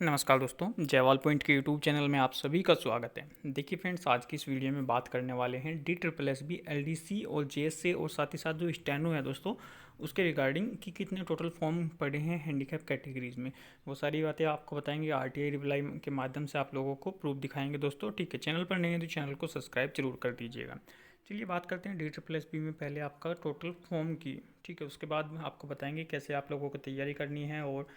नमस्कार दोस्तों, जयवाल पॉइंट के यूट्यूब चैनल में आप सभी का स्वागत है। देखिए फ्रेंड्स, आज की इस वीडियो में बात करने वाले हैं DSSB LDC और JSA और साथ ही साथ जो स्टेनो है दोस्तों, उसके रिगार्डिंग कि कितने टोटल फॉर्म पड़े हैं हैंडीकैप कैटेगरीज में। वो सारी बातें आपको बताएंगे, RTI रिप्लाई के माध्यम से आप लोगों को प्रूफ दिखाएंगे दोस्तों। ठीक है, चैनल पर नहीं है तो चैनल को सब्सक्राइब जरूर कर दीजिएगा। चलिए बात करते हैं DSSB में पहले आपका टोटल फॉर्म की। ठीक है, उसके बाद आपको बताएंगे कैसे आप लोगों को तैयारी करनी है और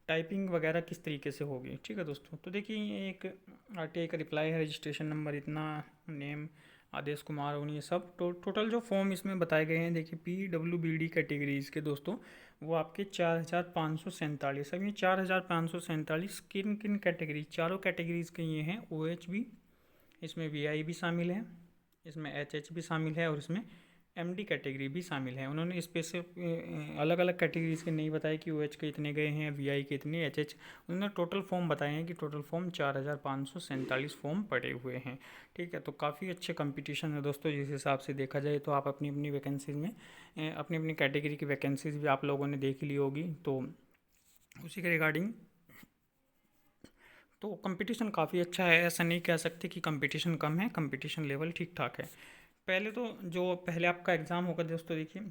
टाइपिंग वगैरह किस तरीके से होगी। ठीक है दोस्तों, तो देखिए ये एक RTI का रिप्लाई है, रजिस्ट्रेशन नंबर इतना, नेम आदेश कुमार और ये सब टोटल जो फॉर्म इसमें बताए गए हैं। देखिए PWBD कैटेगरीज के दोस्तों, वो आपके 4547। अब ये 4547 किन किन कैटेगरीज, चारों कैटेगरीज के ये हैं। OH भी, इसमें VI भी शामिल है, इसमें HH भी शामिल है और इसमें MD कैटेगरी भी शामिल है। उन्होंने स्पेसिफिक अलग अलग कैटेगरीज के नहीं बताया कि OH के इतने गए हैं, VI के इतने, HH। उन्होंने टोटल फॉर्म बताए हैं कि टोटल फॉर्म 4547 फॉर्म पड़े हुए हैं। ठीक है, तो काफ़ी अच्छे कंपटीशन है दोस्तों। जिस हिसाब से देखा जाए तो आप अपनी अपनी वैकेंसीज में अपनी अपनी कैटेगरी की वैकेंसीज भी आप लोगों ने देख ली होगी, तो उसी के रिगार्डिंग तो कंपटीशन काफ़ी अच्छा है। ऐसा नहीं कह सकते कि कंपटीशन कम है, कंपटीशन लेवल ठीक ठाक है। पहले तो जो पहले आपका एग्ज़ाम होगा दोस्तों, देखिए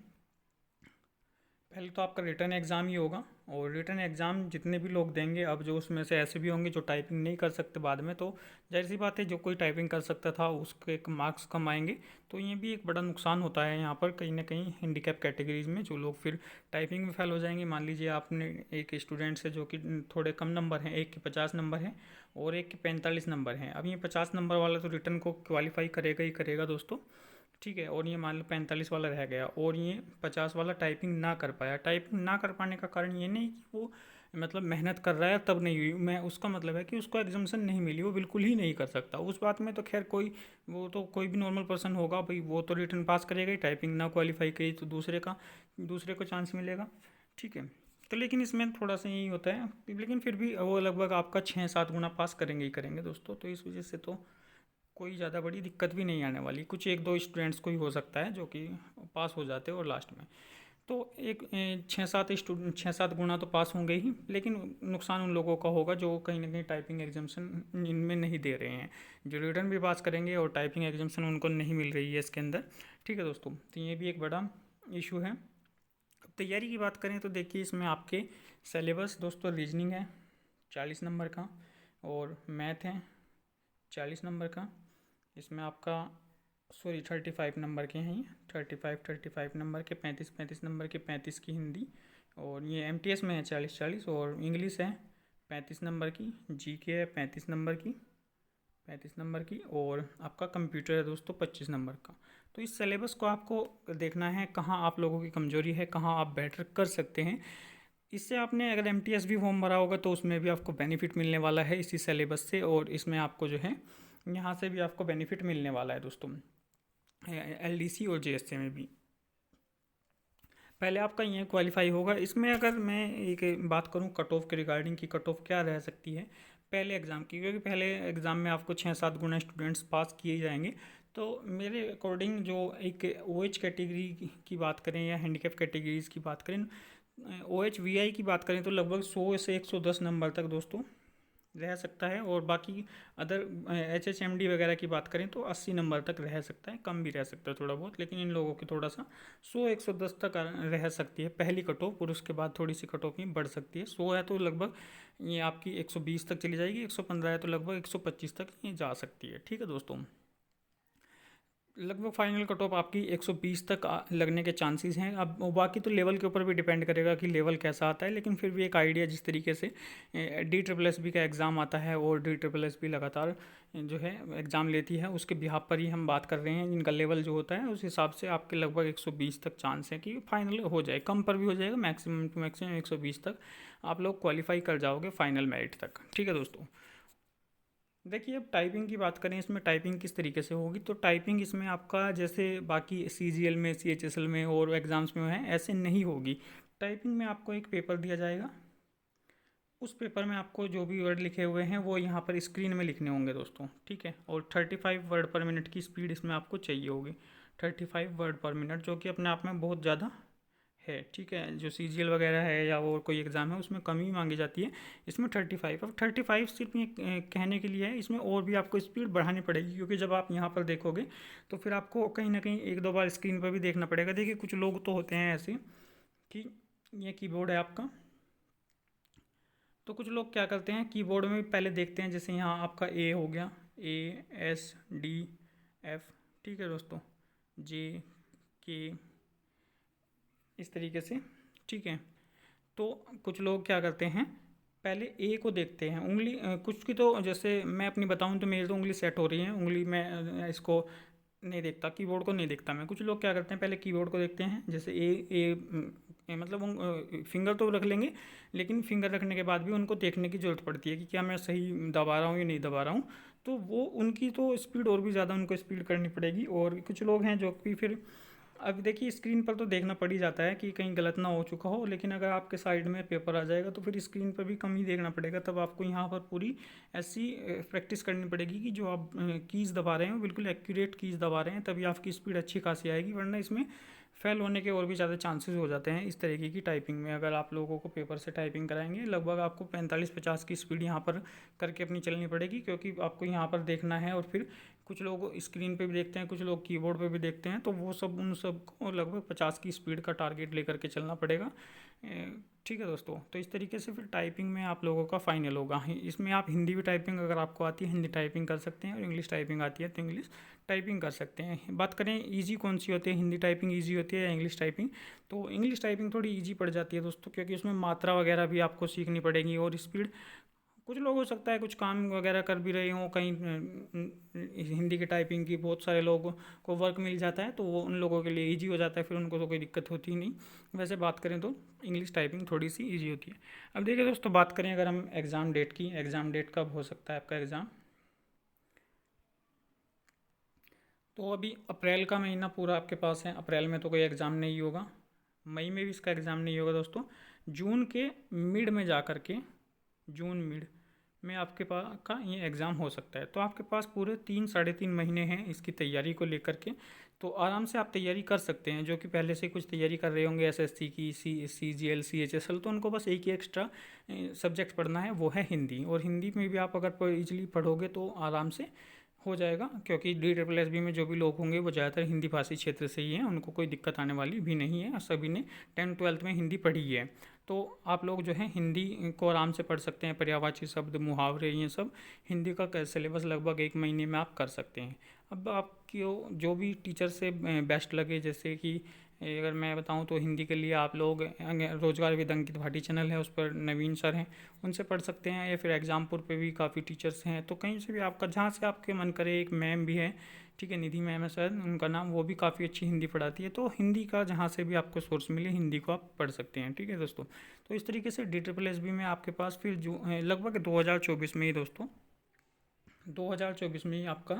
पहले तो आपका रिटर्न एग्ज़ाम ही होगा। और रिटर्न एग्ज़ाम जितने भी लोग देंगे, अब जो उसमें से ऐसे भी होंगे जो टाइपिंग नहीं कर सकते बाद में, तो जाहिर सी बात है जो कोई टाइपिंग कर सकता था उसके मार्क्स कम आएंगे। तो ये भी एक बड़ा नुकसान होता है यहाँ पर कहीं ना कहीं हैंडीकैप कैटेगरीज में, जो लोग फिर टाइपिंग में फेल हो जाएंगे। मान लीजिए आपने एक स्टूडेंट से जो कि थोड़े कम नंबर हैं, एक के 50 नंबर हैं और एक के 45 नंबर हैं। अब ये 50 नंबर वाला तो रिटर्न को क्वालिफाई करेगा ही करेगा दोस्तों। ठीक है, और ये मान लो 45 वाला रह गया और ये 50 वाला टाइपिंग ना कर पाया। टाइपिंग ना कर पाने का कारण ये नहीं कि वो मतलब मेहनत कर रहा है तब नहीं हुई, मैं उसका मतलब है कि उसको एग्जामेशन नहीं मिली, वो बिल्कुल ही नहीं कर सकता। उस बात में तो खैर कोई, वो तो कोई भी नॉर्मल पर्सन होगा भाई, वो तो रिटर्न पास करेगा ही। टाइपिंग ना क्वालिफाई करी तो दूसरे को चांस मिलेगा। ठीक है, तो लेकिन इसमें थोड़ा सा यही होता है, लेकिन फिर भी वो लगभग आपका 6-7 गुना पास करेंगे ही करेंगे दोस्तों। तो इस वजह से तो कोई ज़्यादा बड़ी दिक्कत भी नहीं आने वाली। कुछ एक दो स्टूडेंट्स को ही हो सकता है जो कि पास हो जाते हैं और लास्ट में तो एक 6-7 गुना तो पास होंगे ही, लेकिन नुकसान उन लोगों का होगा जो कहीं ना कहीं टाइपिंग एग्जामेशन इनमें नहीं दे रहे हैं। जो रिटर्न भी पास करेंगे और टाइपिंग एग्जामेशन उनको नहीं मिल रही है इसके अंदर। ठीक है दोस्तों, तो ये भी एक बड़ा इशू है। अब तैयारी की बात करें तो देखिए इसमें आपके सिलेबस दोस्तों, रीजनिंग है 40 नंबर का और मैथ है 40 नंबर का। इसमें आपका, सॉरी 35 नंबर के हैं ये, 35 नंबर के, 35 नंबर के 35 की हिंदी। और ये MTS में है 40-40, और इंग्लिश है 35 नंबर की, GK है 35 नंबर की, और आपका कंप्यूटर है दोस्तों 25 नंबर का। तो इस सिलेबस को आपको देखना है कहाँ आप लोगों की कमजोरी है, कहाँ आप बेटर कर सकते हैं। इससे आपने अगर MTS भी फॉर्म भरा होगा तो उसमें भी आपको बेनिफिट मिलने वाला है इसी सिलेबस से, और इसमें आपको जो है यहाँ से भी आपको बेनिफिट मिलने वाला है दोस्तों, LDC और JSA में भी। पहले आपका ये क्वालिफाई होगा। इसमें अगर मैं एक बात करूँ कट ऑफ के रिगार्डिंग की, कट ऑफ क्या रह सकती है पहले एग्ज़ाम की, क्योंकि पहले एग्ज़ाम में आपको 6-7 गुना स्टूडेंट्स पास किए जाएंगे। तो मेरे अकॉर्डिंग जो एक OH कैटेगरी की बात करें या हैंडीकैप कैटेगरीज की बात करें, OH VI की बात करें तो लगभग 100 से 110 नंबर तक दोस्तों रह सकता है। और बाकी अदर HHMD वगैरह की बात करें तो 80 नंबर तक रह सकता है, कम भी रह सकता है थोड़ा बहुत, लेकिन इन लोगों की थोड़ा सा 100-110 तक रह सकती है पहली कट ऑफ, और उसके बाद थोड़ी सी कट ऑफ में बढ़ सकती है। 100 है तो लगभग ये आपकी 120 तक चली जाएगी, 115 है तो लगभग 125 तक ये जा सकती है। ठीक है दोस्तों, लगभग फाइनल कट ऑफ आपकी 120 तक लगने के चांसेस हैं। अब बाकी तो लेवल के ऊपर भी डिपेंड करेगा कि लेवल कैसा आता है, लेकिन फिर भी एक आइडिया जिस तरीके से DSSB का एग्ज़ाम आता है और DSSB लगातार जो है एग्ज़ाम लेती है, उसके बिहाफ पर ही हम बात कर रहे हैं। इनका लेवल जो होता है उस हिसाब से आपके लगभग 120 तक चांस है कि फाइनल हो जाए, कम पर भी हो जाएगा, मैक्सिमम टू मैक्सिमम 120 तक आप लोग क्वालिफाई कर जाओगे फाइनल मेरिट तक। ठीक है दोस्तों, देखिए अब टाइपिंग की बात करें, इसमें टाइपिंग किस तरीके से होगी, तो टाइपिंग इसमें आपका जैसे बाकी CGL में, CHSL में और एग्ज़ाम्स में है ऐसे नहीं होगी। टाइपिंग में आपको एक पेपर दिया जाएगा, उस पेपर में आपको जो भी वर्ड लिखे हुए हैं वो यहाँ पर स्क्रीन में लिखने होंगे दोस्तों। ठीक है, और 35 वर्ड पर मिनट की स्पीड इसमें आपको चाहिए होगी, 35 वर्ड पर मिनट, जो कि अपने आप में बहुत ज़्यादा है, ठीक है। जो CGL वगैरह है या और कोई एग्ज़ाम है उसमें कम ही मांगी जाती है, इसमें 35। अब 35 सिर्फ ये कहने के लिए है, इसमें और भी आपको स्पीड बढ़ानी पड़ेगी, क्योंकि जब आप यहाँ पर देखोगे तो फिर आपको कहीं ना कहीं एक दो बार स्क्रीन पर भी देखना पड़ेगा। देखिए कुछ लोग तो होते हैं ऐसे कि ये कीबोर्ड है आपका, तो कुछ लोग क्या करते हैं कीबोर्ड में भी पहले देखते हैं, जैसे यहाँ आपका ए हो गया, ASDF, ठीक है दोस्तों, JK, इस तरीके से, ठीक है। तो कुछ लोग क्या करते हैं पहले ए को देखते हैं, उंगली कुछ की तो जैसे मैं अपनी बताऊं तो मेरी तो उंगली सेट हो रही है, उंगली में इसको नहीं देखता, कीबोर्ड को नहीं देखता मैं। कुछ लोग क्या करते हैं पहले कीबोर्ड को देखते हैं, जैसे मतलब फिंगर तो रख लेंगे, लेकिन फिंगर रखने के बाद भी उनको देखने की ज़रूरत पड़ती है कि क्या मैं सही दबा रहा हूँ या नहीं दबा रहा हूँ। तो वो उनकी तो स्पीड और भी ज़्यादा उनको स्पीड करनी पड़ेगी। और कुछ लोग हैं जो कि फिर अब देखिए स्क्रीन पर तो देखना पड़ ही जाता है कि कहीं गलत ना हो चुका हो, लेकिन अगर आपके साइड में पेपर आ जाएगा तो फिर स्क्रीन पर भी कम ही देखना पड़ेगा। तब आपको यहाँ पर पूरी ऐसी प्रैक्टिस करनी पड़ेगी कि जो आप कीज़ दबा रहे हो बिल्कुल एक्यूरेट कीज़ दबा रहे हैं, तभी आपकी स्पीड अच्छी खासी आएगी, वरना इसमें फेल होने के और भी ज़्यादा चांसेस हो जाते हैं इस तरीके की टाइपिंग में। अगर आप लोगों को पेपर से टाइपिंग कराएंगे लगभग आपको 45-50 की स्पीड यहाँ पर करके अपनी चलनी पड़ेगी, क्योंकि आपको यहाँ पर देखना है। और फिर कुछ लोग स्क्रीन पे भी देखते हैं, कुछ लोग कीबोर्ड पे भी देखते हैं, तो वो सब उन सब को लगभग 50 की स्पीड का टारगेट लेकर के चलना पड़ेगा। ठीक है दोस्तों, तो इस तरीके से फिर टाइपिंग में आप लोगों का फाइनल होगा। इसमें आप हिंदी भी टाइपिंग अगर आपको आती है हिंदी टाइपिंग कर सकते हैं, और इंग्लिश टाइपिंग आती है तो इंग्लिश टाइपिंग कर सकते हैं। बात करें ईजी कौन सी होती है, हिंदी टाइपिंग ईजी होती है या इंग्लिश टाइपिंग, तो इंग्लिश टाइपिंग थोड़ी ईजी पड़ जाती है दोस्तों, क्योंकि उसमें मात्रा वगैरह भी आपको सीखनी पड़ेगी और स्पीड। कुछ लोग हो सकता है कुछ काम वगैरह कर भी रहे हों कहीं हिंदी की टाइपिंग की बहुत सारे लोगों को वर्क मिल जाता है, तो वो उन लोगों के लिए इजी हो जाता है, फिर उनको तो कोई दिक्कत होती ही नहीं। वैसे बात करें तो इंग्लिश टाइपिंग थोड़ी सी इजी होती है। अब देखिए दोस्तों, बात करें अगर हम एग्ज़ाम डेट की, एग्ज़ाम डेट कब हो सकता है आपका एग्ज़ाम, तो अभी अप्रैल का महीना पूरा आपके पास है। अप्रैल में तो कोई एग्ज़ाम नहीं होगा, मई में भी इसका एग्ज़ाम नहीं होगा दोस्तों। जून के मिड में जा कर के, जून मिड में आपके पास का ये एग्ज़ाम हो सकता है। तो आपके पास पूरे 3-3.5 महीने हैं इसकी तैयारी को लेकर के, तो आराम से आप तैयारी कर सकते हैं। जो कि पहले से कुछ तैयारी कर रहे होंगे SSC की, CGL CHSL, तो उनको बस एक ही एक्स्ट्रा सब्जेक्ट पढ़ना है, वो है हिंदी। और हिंदी में भी आप अगर ईजिली पढ़ोगे तो आराम से हो जाएगा, क्योंकि DSSB में जो भी लोग होंगे वो ज़्यादातर हिंदी भाषी क्षेत्र से ही हैं, उनको कोई दिक्कत आने वाली भी नहीं है, सभी ने 10th-12th में हिंदी पढ़ी है। तो आप लोग जो है हिंदी को आराम से पढ़ सकते हैं, पर्यायवाची शब्द, मुहावरे, ये सब हिंदी का सिलेबस लगभग 1 महीने में आप कर सकते हैं। अब आपकी जो भी टीचर से बेस्ट लगे, जैसे कि अगर मैं बताऊं तो हिंदी के लिए आप लोग रोजगार विद अंकित भाटी चैनल है, उस पर नवीन सर हैं, उनसे पढ़ सकते हैं, या फिर एग्जामपुर पे भी काफ़ी टीचर्स हैं, तो कहीं से भी आपका जहाँ से आपके मन करे। एक मैम भी है, ठीक है, निधि मैम है सर उनका नाम, वो भी काफ़ी अच्छी हिंदी पढ़ाती है। तो हिंदी का जहाँ से भी आपको सोर्स मिले हिंदी को आप पढ़ सकते हैं, ठीक है दोस्तों। तो इस तरीके से DSSB में आपके पास फिर जो लगभग 2024 में ही दोस्तों, 2024 में ही आपका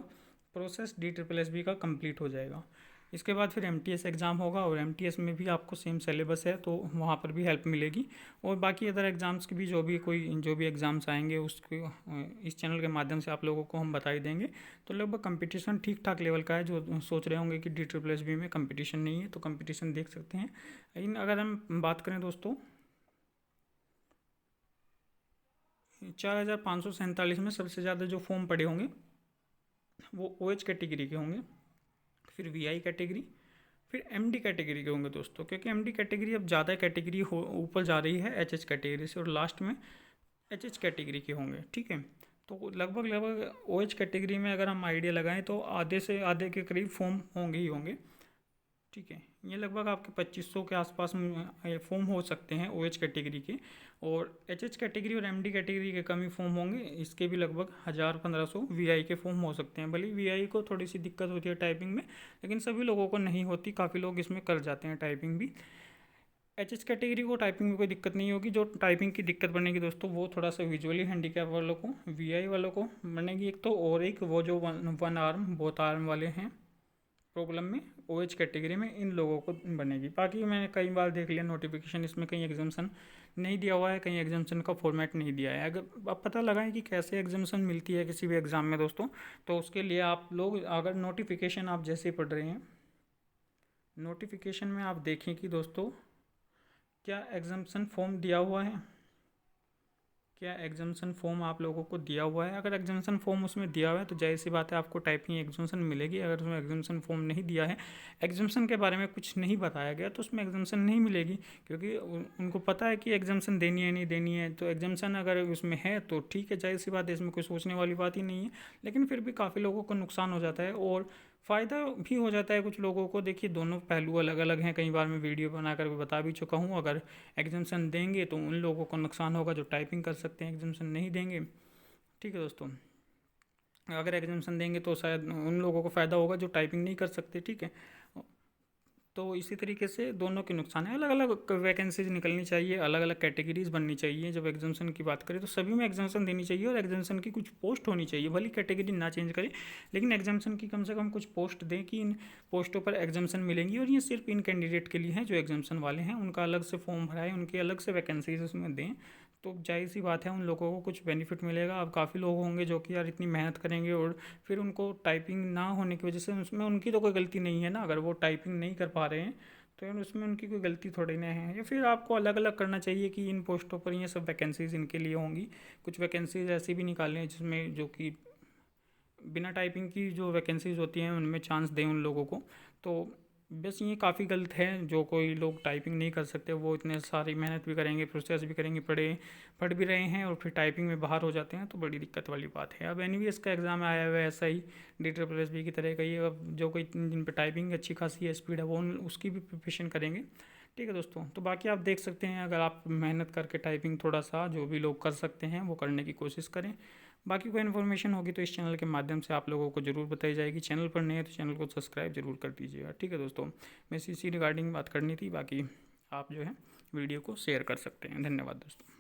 प्रोसेस DSSB का कंप्लीट हो जाएगा। इसके बाद फिर MTS एग्ज़ाम होगा, और MTS में भी आपको सेम सिलेबस है, तो वहाँ पर भी हेल्प मिलेगी। और बाकी अदर एग्ज़ाम्स की भी जो भी एग्ज़ाम्स आएंगे उसको इस चैनल के माध्यम से आप लोगों को हम बता ही देंगे। तो लगभग कंपटीशन ठीक ठाक लेवल का है। जो सोच रहे होंगे कि DSSB में कंपटीशन नहीं है, तो कंपटीशन देख सकते हैं। लेकिन अगर हम बात करें दोस्तों, 4547 में सबसे ज़्यादा जो फॉर्म पड़े होंगे वो OH कैटेगरी के होंगे, फिर VI कैटेगरी, फिर MD कैटेगरी के होंगे दोस्तों, क्योंकि MD कैटेगरी अब ज़्यादा कैटेगरी हो ऊपर जा रही है HH कैटेगरी से, और लास्ट में HH कैटेगरी के होंगे, ठीक है। तो लगभग OH कैटेगरी में अगर हम आइडिया लगाएं तो आधे से आधे के करीब फॉर्म होंगे ही होंगे, ठीक है। ये लगभग आपके 2500 के आसपास फॉर्म हो सकते हैं OH कैटेगरी के, और HH कैटेगरी और MD कैटेगरी के कम ही फॉर्म होंगे, इसके भी लगभग 1000-1500 VI के फॉर्म हो सकते हैं। भले VI को थोड़ी सी दिक्कत होती है टाइपिंग में, लेकिन सभी लोगों को नहीं होती, काफ़ी लोग इसमें कर जाते हैं टाइपिंग भी। HH कैटेगरी को टाइपिंग में कोई दिक्कत नहीं होगी। जो टाइपिंग की दिक्कत बनेगी दोस्तों वो थोड़ा सा विजुअली हैंडीकैप वालों को, VI वालों को बनेगी एक तो, और एक वो जो वन आर्म बोथ आर्म वाले हैं प्रॉब्लम में OH कैटेगरी में, इन लोगों को बनेगी। बाकी मैंने कई बार देख लिया नोटिफिकेशन, इसमें कहीं एग्जाम्सन नहीं दिया हुआ है, कहीं एग्जाम्सन का फॉर्मेट नहीं दिया है। अगर आप पता लगाएं कि कैसे एग्जाम्सन मिलती है किसी भी एग्ज़ाम में दोस्तों, तो उसके लिए आप लोग अगर नोटिफिकेशन आप जैसे ही पढ़ रहे हैं, नोटिफिकेशन में आप देखें कि दोस्तों क्या एग्जाम्पशन फॉर्म दिया हुआ है? क्या एग्जाम्पशन फॉर्म आप लोगों को दिया हुआ है? अगर एग्जाम्पशन फॉर्म उसमें दिया हुआ है तो जाहिर सी बात है आपको टाइपिंग एग्जाम्पशन मिलेगी। अगर उसमें एग्जाम्पशन फॉर्म नहीं दिया है, एग्जाम्पशन के बारे में कुछ नहीं बताया गया, तो उसमें एग्जाम्पशन नहीं मिलेगी, क्योंकि उनको पता है कि एग्जाम्पशन देनी है नहीं देनी है। तो एग्जाम्पशन अगर उसमें है तो ठीक है, जाहिर सी बात है, इसमें कोई सोचने वाली बात ही नहीं है। लेकिन फिर भी काफ़ी लोगों को नुकसान हो जाता है और फ़ायदा भी हो जाता है कुछ लोगों को। देखिए, दोनों पहलू अलग अलग हैं। कई बार मैं वीडियो बना कर बता भी चुका हूँ। अगर एग्जाम्पशन देंगे तो उन लोगों को नुकसान होगा जो टाइपिंग कर सकते हैं, एग्जाम्पशन नहीं देंगे। ठीक है दोस्तों, अगर एग्जाम्पशन देंगे तो शायद उन लोगों को फ़ायदा होगा जो टाइपिंग नहीं कर सकते। ठीक है, तो इसी तरीके से दोनों के नुकसान है। अलग अलग वैकेंसीज निकलनी चाहिए, अलग अलग कैटेगरीज बननी चाहिए। जब एग्जाम्पशन की बात करें तो सभी में एग्जाम्पशन देनी चाहिए और एग्जाम्पशन की कुछ पोस्ट होनी चाहिए। भली कैटेगरी ना चेंज करें, लेकिन एग्जाम्पशन की कम से कम कुछ पोस्ट दें कि इन पोस्टों पर एग्जाम्पशन मिलेंगी। और ये सिर्फ इन कैंडिडेट के लिए हैं जो एग्जाम्पशन वाले हैं, उनका अलग से फॉर्म भराएं, उनकी अलग से वैकेंसीज उसमें दें। तो जाहिर सी बात है उन लोगों को कुछ बेनिफिट मिलेगा। अब काफ़ी लोग होंगे जो कि यार इतनी मेहनत करेंगे और फिर उनको टाइपिंग ना होने की वजह से, उसमें उनकी तो कोई गलती नहीं है ना। अगर वो टाइपिंग नहीं कर पा रहे हैं तो यार उसमें उनकी कोई गलती थोड़ी ना है। या फिर आपको अलग अलग करना चाहिए कि इन पोस्टों पर ये सब वैकेंसीज इनके लिए होंगी। कुछ वैकेंसीज ऐसी भी निकालें जिसमें जो कि बिना टाइपिंग की जो वैकेंसीज होती हैं उनमें चांस दें उन लोगों को। तो बस ये काफ़ी गलत है। जो कोई लोग टाइपिंग नहीं कर सकते वो इतने सारी मेहनत भी करेंगे, प्रोसेस भी करेंगे, पढ़ भी रहे हैं और फिर टाइपिंग में बाहर हो जाते हैं, तो बड़ी दिक्कत वाली बात है। अब एनवीएस का एग्ज़ाम आया हुआ है ऐसा ही, DSSB की तरह का ही। अब जो कोई जिन पर टाइपिंग अच्छी खासी है, स्पीड है, वो उसकी भी प्रिपरेशन करेंगे। ठीक है दोस्तों, तो बाकी आप देख सकते हैं, अगर आप मेहनत करके टाइपिंग थोड़ा सा जो भी लोग कर सकते हैं वो करने की कोशिश करें। बाकी कोई इन्फॉर्मेशन होगी तो इस चैनल के माध्यम से आप लोगों को ज़रूर बताई जाएगी। चैनल पर नए हैं तो चैनल को सब्सक्राइब जरूर कर दीजिएगा। ठीक है दोस्तों, मैं इसी रिगार्डिंग बात करनी थी। बाकी आप जो है वीडियो को शेयर कर सकते हैं। धन्यवाद दोस्तों।